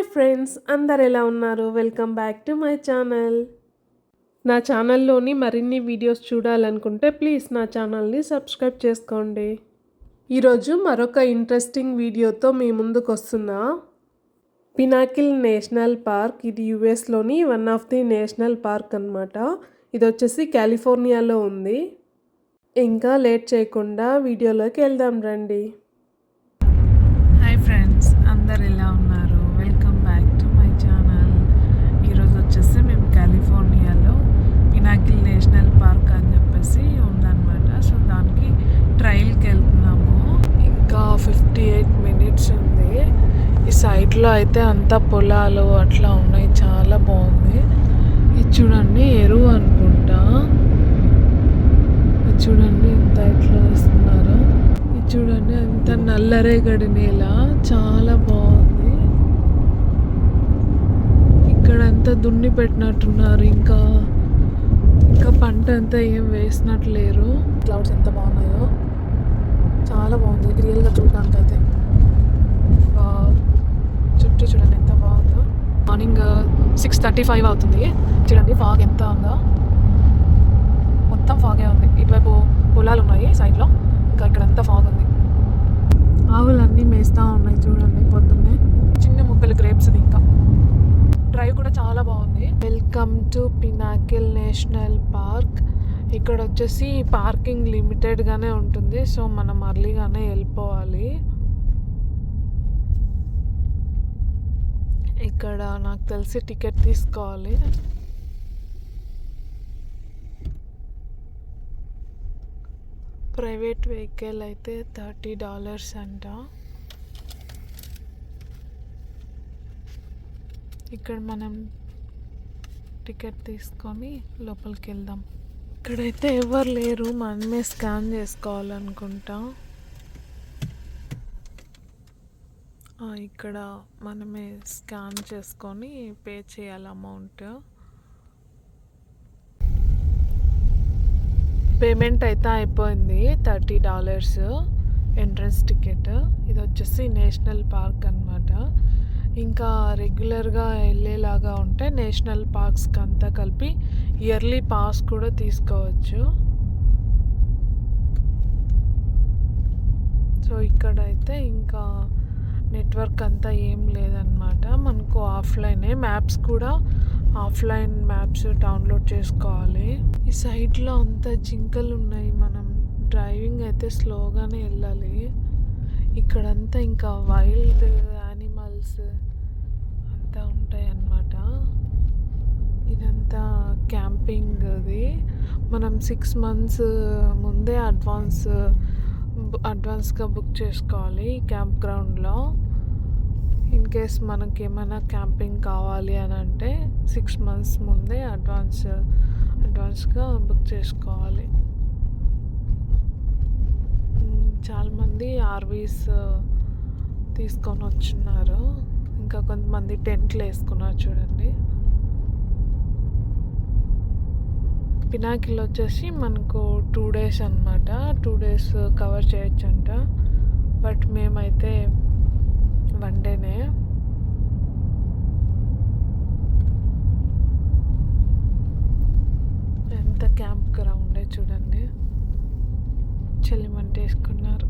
Hi friends, అందరు ఎలా ఉన్నారు? Welcome back to my channel. నా ఛానల్లోని మరిన్ని వీడియోస్ చూడాలనుకుంటే ప్లీజ్ నా ఛానల్ని సబ్స్క్రైబ్ చేసుకోండి. ఈరోజు మరొక ఇంట్రెస్టింగ్ వీడియోతో మీ ముందుకు వస్తున్నా. పినాకిల్ నేషనల్ పార్క్, ఇది యుఎస్లోని one of the national park అన్నమాట. ఇది వచ్చేసి కాలిఫోర్నియాలో ఉంది. ఇంకా లేట్ చేయకుండా వీడియోలోకి వెళ్దాం రండి. హాయ్ ఫ్రెండ్స్, అందరు ఎలా ఉన్నారు? Welcome back to my channel. ఈరోజు వచ్చేసి మేము కాలిఫోర్నియాలో పినాకిల్ నేషనల్ పార్క్ అని చెప్పేసి ఉందన్నమాట. సో దానికి ట్రైల్కి వెళ్తున్నాము. ఇంకా 58 మినిట్స్ ఉంది. ఈ సైడ్లో అయితే అంతా పొలాలు అట్లా ఉన్నాయి, చాలా బాగుంది. ఇది చూడండి, ఎరువు అనుకుంటా. ఇది చూడండి ఎంత ఇట్లా వస్తున్నారు. ఇది చూడండి అంత నల్లరేగడి నేల, చాలా బాగుంది. ఇక్కడ అంతా దున్ని పెట్టినట్టున్నారు. ఇంకా పంట అంతా ఏం వేసినట్టు లేరు. క్లౌడ్స్ ఎంత బాగున్నాయో, చాలా బాగుంది రియల్గా చూడడానికి అయితే. చుట్టూ చూడండి ఎంత బాగుందో. మార్నింగ్ 6:35 అవుతుంది. చూడండి ఫాగ్ ఎంత ఉందో, మొత్తం ఫాగే ఉంది. ఇటువైపు పొలాలు ఉన్నాయి సైడ్లో, ఇంకా ఇక్కడంతా ఫాగ్ ఉంది. ఆవులన్నీ మేస్తూ ఉన్నాయి చూడండి పొద్దున్నే. చిన్న ముక్కలు గ్రేప్స్. ఇంకా డ్రైవ్ కూడా చాలా బాగుంది. Welcome to Pinnacle national park. ఇక్కడ వచ్చేసి పార్కింగ్ లిమిటెడ్గానే ఉంటుంది, సో మనం అర్లీగానే వెళ్ళిపోవాలి. ఇక్కడ నాకు తెలిసి టికెట్ తీసుకోవాలి. ప్రైవేట్ వెహికల్ అయితే $30 అంట. ఇక్కడ మనం టికెట్ తీసుకొని లోపలికి వెళ్దాం. ఇక్కడైతే ఎవరు లేరు, మనమే స్కాన్ చేసుకోవాలనుకుంటా. ఇక్కడ మనమే స్కాన్ చేసుకొని పే చేయాలి అమౌంట్. పేమెంట్ అయితే అయిపోయింది, $30 ఎంట్రన్స్ టికెట్. ఇది వచ్చేసి నేషనల్ పార్క్ అన్నమాట. ఇంకా రెగ్యులర్గా వెళ్ళేలాగా ఉంటే నేషనల్ పార్క్స్కి అంతా కలిపి ఇయర్లీ పాస్ కూడా తీసుకోవచ్చు. సో ఇక్కడైతే ఇంకా నెట్వర్క్ అంతా ఏం లేదన్నమాట. మనకు ఆఫ్లైనే, మ్యాప్స్ కూడా ఆఫ్లైన్ మ్యాప్స్ డౌన్లోడ్ చేసుకోవాలి. ఈ సైడ్లో అంతా జింకలు ఉన్నాయి. మనం డ్రైవింగ్ అయితే స్లోగానే వెళ్ళాలి. ఇక్కడంతా ఇంకా వైల్డ్ యానిమల్స్ అంతా ఉంటాయి అన్నమాట. ఇదంతా క్యాంపింగ్ది. మనం 6 months ముందే అడ్వాన్స్గా బుక్ చేసుకోవాలి క్యాంప్ గ్రౌండ్లో. ఇన్ కేస్ మనకి ఏమైనా క్యాంపింగ్ కావాలి అని అంటే 6 months ముందే అడ్వాన్స్గా బుక్ చేసుకోవాలి. చాలామంది ఆర్వీస్ తీసుకొని వచ్చున్నారు. ఇంకా కొంతమంది టెంట్లు వేసుకున్నారు చూడండి. పినాకిల్ వచ్చేసి మనకు 2 days అన్నమాట. 2 days కవర్ చేయొచ్చంట. బట్ మేమైతే 1 dayనే. ఎంత క్యాంప్ గ్రౌండే చూడండి, చలిమంట వేసుకున్నారు.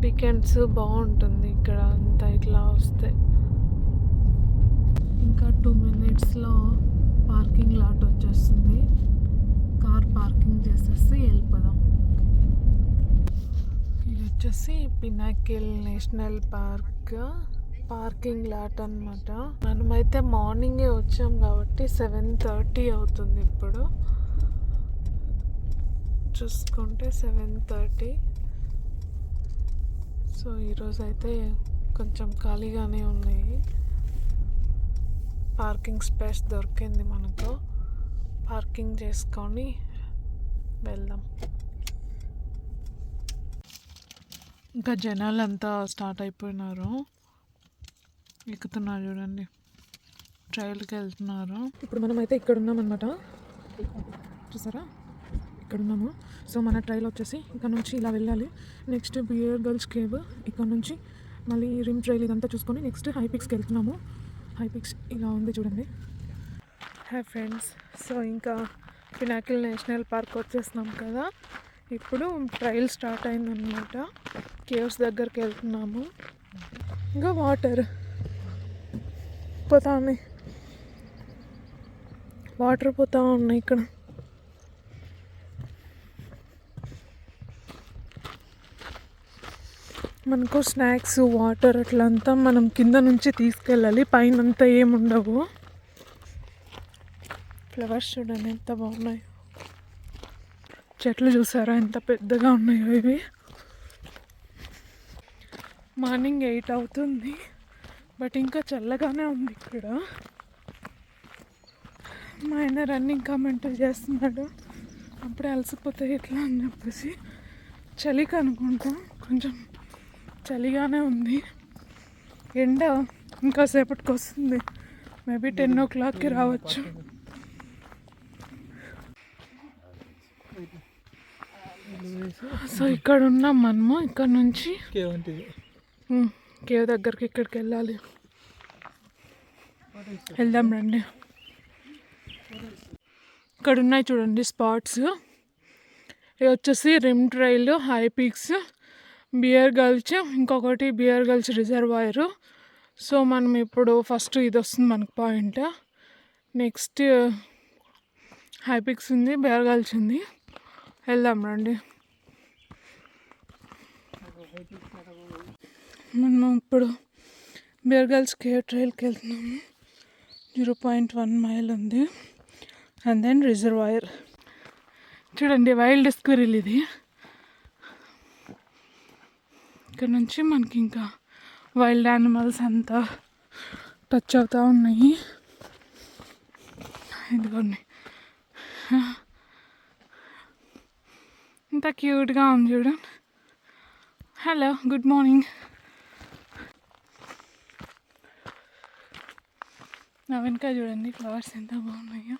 వీకెండ్స్ బాగుంటుంది ఇక్కడ అంతా ఇట్లా వస్తే. ఇంకా 2 minutesలో పార్కింగ్ లాట్ వచ్చేస్తుంది. కార్ పార్కింగ్ చేసేసి వెళ్ళిపోదాం. ఇది వచ్చేసి Pinnacle national park parking lot అన్నమాట. మనమైతే మార్నింగే వచ్చాం కాబట్టి 7:30 అవుతుంది. ఇప్పుడు చూసుకుంటే 7:30. సో ఈరోజు అయితే కొంచెం ఖాళీగానే ఉన్నాయి. పార్కింగ్ స్పేస్ దొరికింది మనకు. పార్కింగ్ చేసుకొని వెళ్దాం. ఇంకా జనాలు అంతా స్టార్ట్ అయిపోయినారు, ఎక్కుతున్నారు చూడండి, ట్రైల్కి వెళ్తున్నారు. ఇప్పుడు మనం అయితే ఇక్కడ ఉన్నామన్నమాట. చూసారా, ఇక్కడ ఉన్నాము. సో మన ట్రైల్ వచ్చేసి ఇక్కడ నుంచి ఇలా వెళ్ళాలి. నెక్స్ట్ బియర్ గర్ల్స్ కేవ్, ఇక్కడ నుంచి మళ్ళీ రిమ్ ట్రైల్ ఇదంతా చూసుకొని నెక్స్ట్ హైపిక్స్కి వెళ్తున్నాము. హైపిక్స్ ఇలా ఉంది చూడండి. హాయ్ ఫ్రెండ్స్, సో ఇంకా పినాకిల్ నేషనల్ పార్క్ వచ్చేస్తున్నాం కదా. ఇప్పుడు ట్రైల్ స్టార్ట్ అయిందనమాట. కేవ్స్ దగ్గరికి వెళ్తున్నాము. ఇంకా వాటర్ పోతా ఉన్నాయి, వాటర్ పోతా ఉన్నాయి ఇక్కడ. మనకు స్నాక్స్ వాటర్ అట్లంతా మనం కింద నుంచి తీసుకెళ్ళాలి, పైన అంతా ఏముండవు. ఫ్లవర్స్ చూడండి ఎంత బాగున్నాయి, చెట్లు చూసారా ఎంత పెద్దగా ఉన్నాయో ఇవి. మార్నింగ్ 8 అవుతుంది, బట్ ఇంకా చల్లగానే ఉంది ఇక్కడ. మా ఆయన రన్నింగ్ కామెంట్లు చేస్తున్నాడు, అప్పుడే అలసిపోతే ఎట్లా అని చెప్పేసి. చలికి అనుకుంటా, కొంచెం చలిగానే ఉంది. ఎండ ఇంకా సేపటికి వస్తుంది, మేబీ 10 o'clockకి రావచ్చు. సో ఇక్కడ ఉన్నాం మనము. ఇక్కడ నుంచి కేవ్ దగ్గరికి ఇక్కడికి వెళ్ళాలి. వెళ్దాం రండి. ఇక్కడ ఉన్నాయి చూడండి స్పాట్స్. ఇవి వచ్చేసి rim trail, high peaks, bear gulch, ఇంకొకటి బియర్ గల్చ్ రిజర్వాయర్. సో మనం ఇప్పుడు ఫస్ట్ ఇది వస్తుంది మనకు పాయింట్. నెక్స్ట్ హై పీక్స్ ఉంది, బియర్ గల్చ్ ఉంది. వెళ్దాం రండి. మనం ఇప్పుడు బియర్ గల్చ్ కేవ్ ట్రైల్కి వెళ్తున్నాము. 0.1 మైల్ ఉంది. అండ్ దెన్ రిజర్వాయర్ చూడండి, వైల్డ్ స్క్విరిల్ ఇది. ఇక్కడ నుంచి మనకి ఇంకా వైల్డ్ యానిమల్స్ అంతా టచ్ అవుతూ ఉన్నాయి. ఇదిగోండి ఎంత క్యూట్గా ఉంది చూడండి. Hello, good morning. నా వెనక చూడండి ఫ్లవర్స్ ఎంత బాగున్నాయో.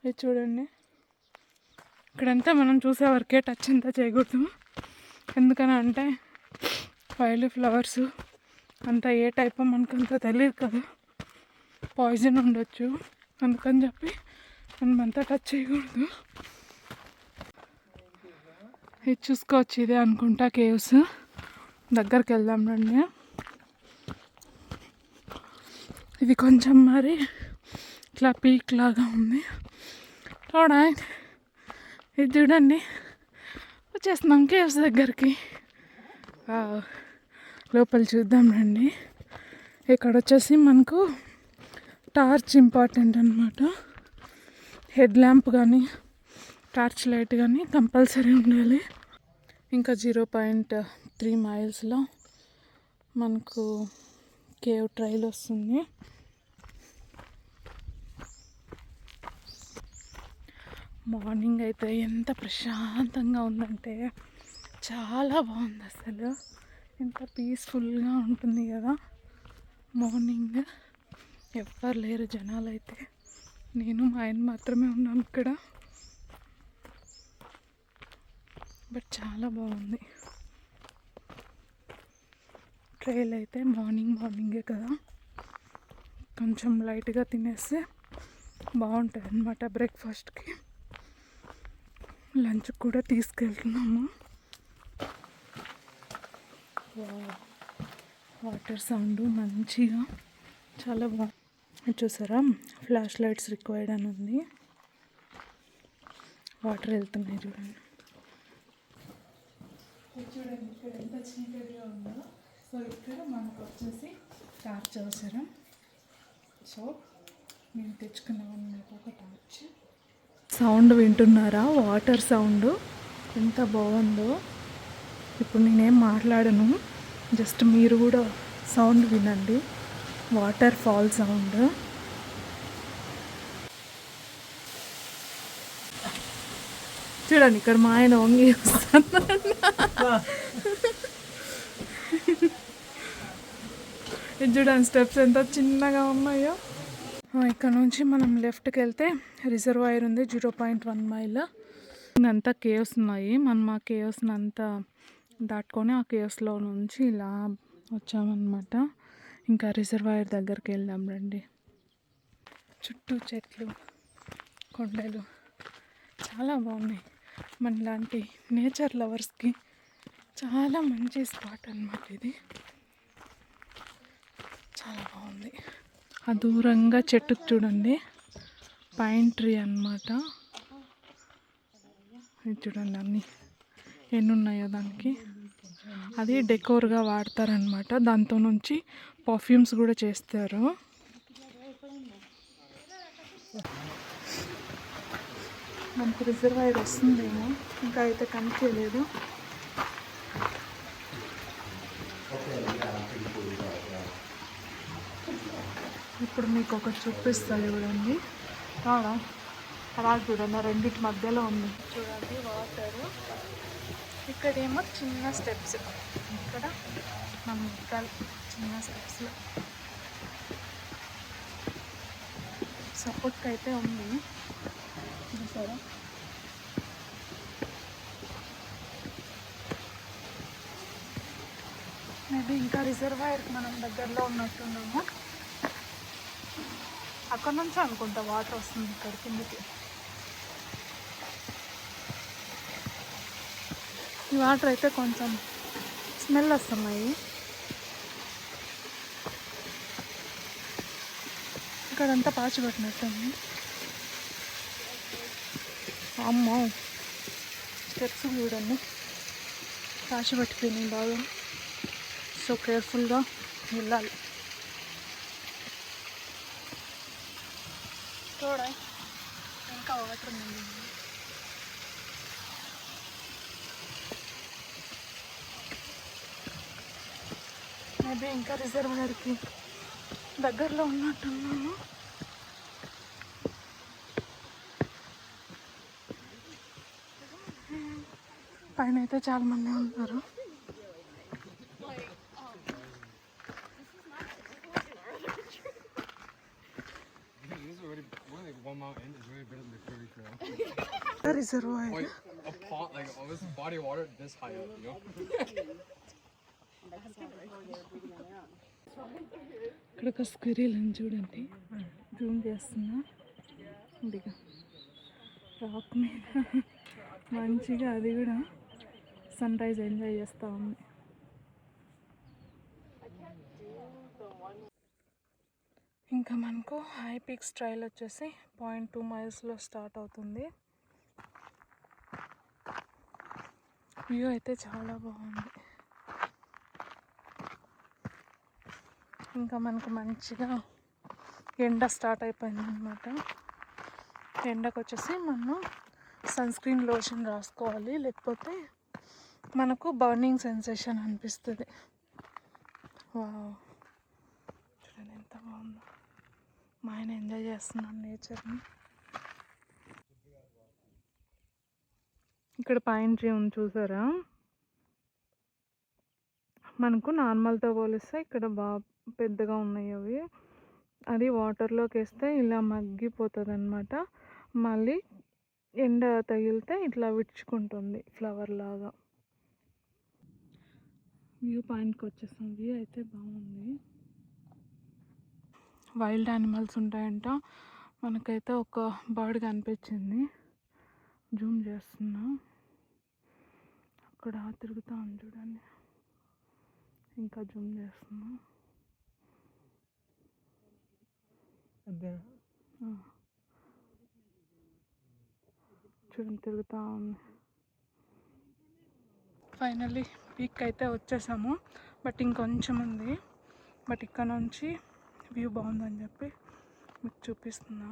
ఇది చూడండి, ఇక్కడంతా మనం చూసే వరకే టచ్ అంతా చేయకూడదు. ఎందుకని అంటే వైల్డ్ ఫ్లవర్స్ అంతా ఏ టైప్ మనకంతా తెలియదు కదా, పాయిజన్ ఉండొచ్చు. అందుకని చెప్పి మనం అంతా టచ్ చేయకూడదు. ఇది చూసుకోవచ్చు, ఇదే అనుకుంటా కేవ్స్. దగ్గరికి వెళ్దాం రండి. ఇది కొంచెం మరి ఇట్లా పీక్ లాగా ఉంది చూడ. ఇది చూడండి, వచ్చేస్తున్నాం కేవ్స్ దగ్గరికి. లోపల చూద్దాం రండి. ఇక్కడ వచ్చేసి మనకు టార్చ్ ఇంపార్టెంట్ అనమాట. హెడ్ ల్యాంప్ కానీ టార్చ్ లైట్ కానీ కంపల్సరీ ఉండాలి. ఇంకా 0.3 మైల్స్లో మనకు కేవ్ ట్రైల్ వస్తుంది. మార్నింగ్ అయితే ఎంత ప్రశాంతంగా ఉందంటే చాలా బాగుంది అసలు. ఎంత పీస్ఫుల్గా ఉంటుంది కదా మార్నింగ్. ఎవ్వరు లేరు జనాలు అయితే, నేను మా ఆయన మాత్రమే ఉన్నాం ఇక్కడ. బట్ చాలా బాగుంది ట్రైల్ అయితే. మార్నింగే కదా, కొంచెం లైట్గా తినేస్తే బాగుంటుంది అన్నమాట బ్రేక్ఫాస్ట్కి. లంచ్ కూడా తీసుకెళ్తున్నాము. వాటర్ సౌండ్ మంచిగా చాలా బాగుంది. చూసారా, ఫ్లాష్ లైట్స్ రిక్వైర్డ్ అని ఉంది. వాటర్ వెళ్తున్నాయి చూడండి. చూడండి ఇక్కడ ఎంత చీకటిగా ఉందో. సో ఇక్కడ మనకు వచ్చేసి టార్చ్ అవసరం. సో మేము తెచ్చుకున్నామని మీకు ఒక టార్చ్. సౌండ్ వింటున్నారా, వాటర్ సౌండ్ ఎంత బాగుందో. ఇప్పుడు నేనేం మాట్లాడను, జస్ట్ మీరు కూడా సౌండ్ వినండి, వాటర్ ఫాల్ సౌండ్. చూడండి ఇక్కడ మా ఆయన వంగి ఇది చూడండి, స్టెప్స్ ఎంత చిన్నగా ఉన్నాయో. ఇక్కడ నుంచి మనం లెఫ్ట్కి వెళ్తే రిజర్వాయర్ ఉంది 0.1 మైల్. అంతా కేవ్స్ ఉన్నాయి. మనం ఆ కేవ్స్ని అంతా దాటుకొని ఆ కేవ్స్లో నుంచి ఇలా వచ్చామన్నమాట. ఇంకా రిజర్వాయర్ దగ్గరికి వెళ్దాం రండి. చుట్టూ చెట్లు, కొండలు చాలా బాగున్నాయి. మనలాంటి నేచర్ లవర్స్కి చాలా మంచి స్పాట్ అన్నమాట ఇది. చాలా బాగుంది. ఆ దూరంగా చెట్టుకు చూడండి, పైన్ ట్రీ అన్నమాట. ఇది చూడండి అన్నీ ఎన్ని ఉన్నాయో దానికి. అది డెకోర్గా వాడతారనమాట. దాంతో నుంచి పర్ఫ్యూమ్స్ కూడా చేస్తారు. మనకు రిజర్వాయర్ వస్తుందేమో, ఇంకా అయితే కనిపించలేదు. ఇప్పుడు మీకు ఒకటి చూపిస్తాను చూడండి. అలా చూడండి, రెండింటి మధ్యలో ఉంది చూడండి వాటర్. ఇక్కడేమో చిన్న స్టెప్స్, ఇక్కడ మనం ఎక్కాలి చిన్న స్టెప్స్లో. సపోర్ట్కి అయితే ఉంది చూసారా. మేబీ ఇంకా రిజర్వాయర్కి మనం దగ్గరలో ఉన్నట్టున్నాము. అక్కడ నుంచి అనుకుంటా వాటర్ వస్తుంది ఇక్కడ కిందకి. ఈ వాటర్ అయితే కొంచెం స్మెల్ వస్తున్నాయి. ఇక్కడంతా పాచి పట్టినట్టుంది. అమ్మో, స్టెప్స్ చూడండి పాచి పట్టిపోయినాయి బాగా. సో కేర్ఫుల్గా వెళ్ళాలి. చూడ ఇంకా వాటర్ ఉంది. మేబీ ఇంకా రిజర్వాయర్కి దగ్గరలో ఉన్నట్టున్నాను. పైన అయితే చాలా మంది ఉన్నారు. Reservoir a pond, like all this body of water this high up, you know? ఇక్కడ ఒక స్క్విరీల్ అని చూడండి, జూమ్ చేస్తున్నా. ఇదిగా రాక్ మీద మంచిగా అది కూడా సన్ రైజ్ ఎంజాయ్ చేస్తూ ఉంది. ఇంకా మనకు హై పీక్స్ ట్రైల్ వచ్చేసి 0.2 మైల్స్లో స్టార్ట్ అవుతుంది. వ్యూ అయితే చాలా బాగుంది. ఇంకా మనకు మంచిగా ఎండ స్టార్ట్ అయిపోయింది అనమాట. ఎండకు వచ్చేసి మనం సన్ స్క్రీన్ లోషన్ రాసుకోవాలి, లేకపోతే మనకు బర్నింగ్ సెన్సేషన్ అనిపిస్తుంది. వావ్, చూడండి ఎంత బాగుందో. మా ఆయన ఎంజాయ్ చేస్తున్నాం నేచర్ని. ఇక్కడ పైన్ ట్రీ ఉంది చూసారా. మనకు నార్మల్తో పోలిస్తే ఇక్కడ బాగా పెద్దగా ఉన్నాయి అవి. అది వాటర్లోకి వేస్తే ఇలా మగ్గిపోతుంది అనమాట. మళ్ళీ ఎండ తగిలితే ఇట్లా విడుచుకుంటుంది ఫ్లవర్ లాగా. వ్యూ పాయింట్కి వచ్చేసాం. వ్యూ అయితే బాగుంది. వైల్డ్ యానిమల్స్ ఉంటాయంట. మనకైతే ఒక బర్డ్ కనిపించింది, జూమ్ చేస్తున్నా. అక్కడ తిరుగుతూ ఉంది చూడండి, ఇంకా జూమ్ చేస్తున్నా. చూడండి తిరుగుతూ ఉంది. ఫైనల్లీ పీక్ అయితే వచ్చేసాము, బట్ ఇంకొంచెం ఉంది. బట్ ఇక్కడ నుంచి వ్యూ బాగుందని చెప్పి మీకు చూపిస్తున్నా.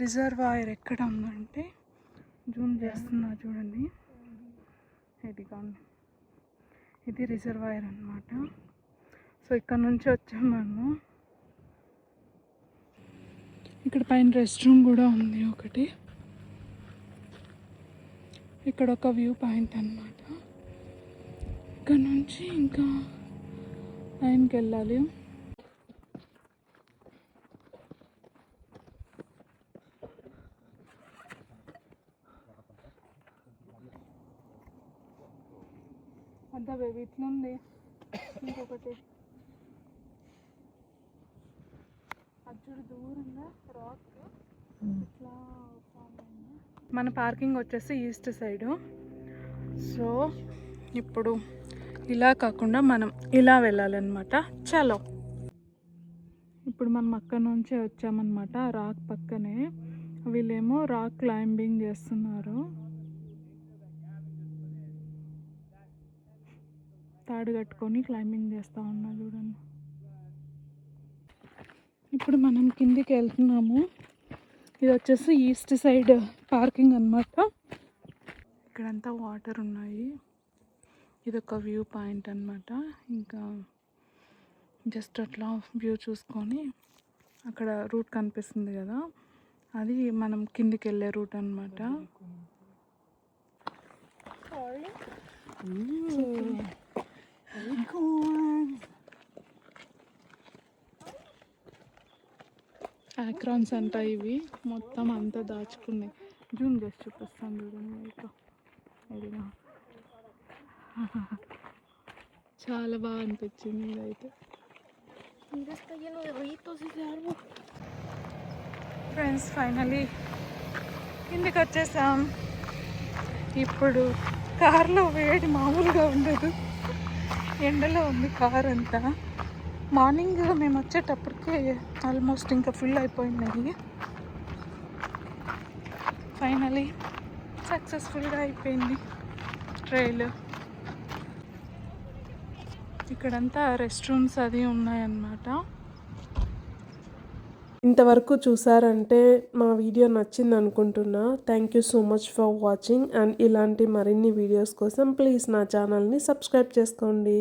రిజర్వాయర్ ఎక్కడ ఉందంటే జూమ్ చేస్తున్నా చూడండి, ఇది కానీ ఇది రిజర్వాయర్ అన్నమాట. సో ఇక్కడ నుంచి వచ్చాము మనము. ఇక్కడ పైన రెస్ట్ రూమ్ కూడా ఉంది ఒకటి. ఇక్కడ ఒక వ్యూ పాయింట్ అన్నమాట. ఇక్కడ నుంచి ఇంకా పైనకి వెళ్ళాలి. అంతా బేబీ ఇట్లుంది. ఇంకొకటి అచ్చుడు దూరంగా రాక్ ఇట్లా ఫామ్ అయింది. మన పార్కింగ్ వచ్చేసి ఈస్ట్ సైడు. సో ఇప్పుడు ఇలా కాకుండా మనం ఇలా వెళ్ళాలన్నమాట. చలో ఇప్పుడు మనం అక్కడ నుంచే వచ్చామన్నమాట. రాక్ పక్కనే వీళ్ళేమో రాక్ క్లైంబింగ్ చేస్తున్నారు. తాడు కట్టుకొని క్లైంబింగ్ చేస్తూ ఉన్నారు చూడండి. ఇప్పుడు మనం కిందికి వెళ్తున్నాము. ఇది వచ్చేసి ఈస్ట్ సైడ్ పార్కింగ్ అన్నమాట. ఇక్కడంతా వాటర్ ఉన్నాయి. ఇది ఒక వ్యూ పాయింట్ అన్నమాట. ఇంకా జస్ట్ అట్లా వ్యూ చూసుకొని అక్కడ రూట్ కనిపిస్తుంది కదా, అది మనం కిందికి వెళ్ళే రూట్ అన్నమాట. యాక్రాన్స్ అంట ఇవి, మొత్తం అంతా దాచుకున్నాయి. జూమ్ చేసి చూపిస్తాను చూడండి. ఇక ఇదిగా చాలా బాగా అనిపించింది ఇదైతే. ఫ్రెండ్స్ ఫైనలీ కిందికి వచ్చేసాం. ఇప్పుడు కార్లో వేడి మామూలుగా ఉండదు, ఎండలో ఉంది కార్ అంతా. మార్నింగ్ మేము వచ్చేటప్పటికే ఆల్మోస్ట్ ఇంకా ఫుల్ అయిపోయినాయి. ఫైనలీ సక్సెస్ఫుల్గా అయిపోయింది ట్రైల్. ఇక్కడంతా రెస్ట్ రూమ్స్ అది ఉన్నాయన్నమాట. ఇంతవరకు చూసారంటే మా వీడియో నచ్చింది అనుకుంటున్నా. Thank you so much for watching. And ఇలాంటి మరిన్ని వీడియోస్ కోసం ప్లీజ్ నా ఛానల్ని సబ్స్క్రైబ్ చేసుకోండి.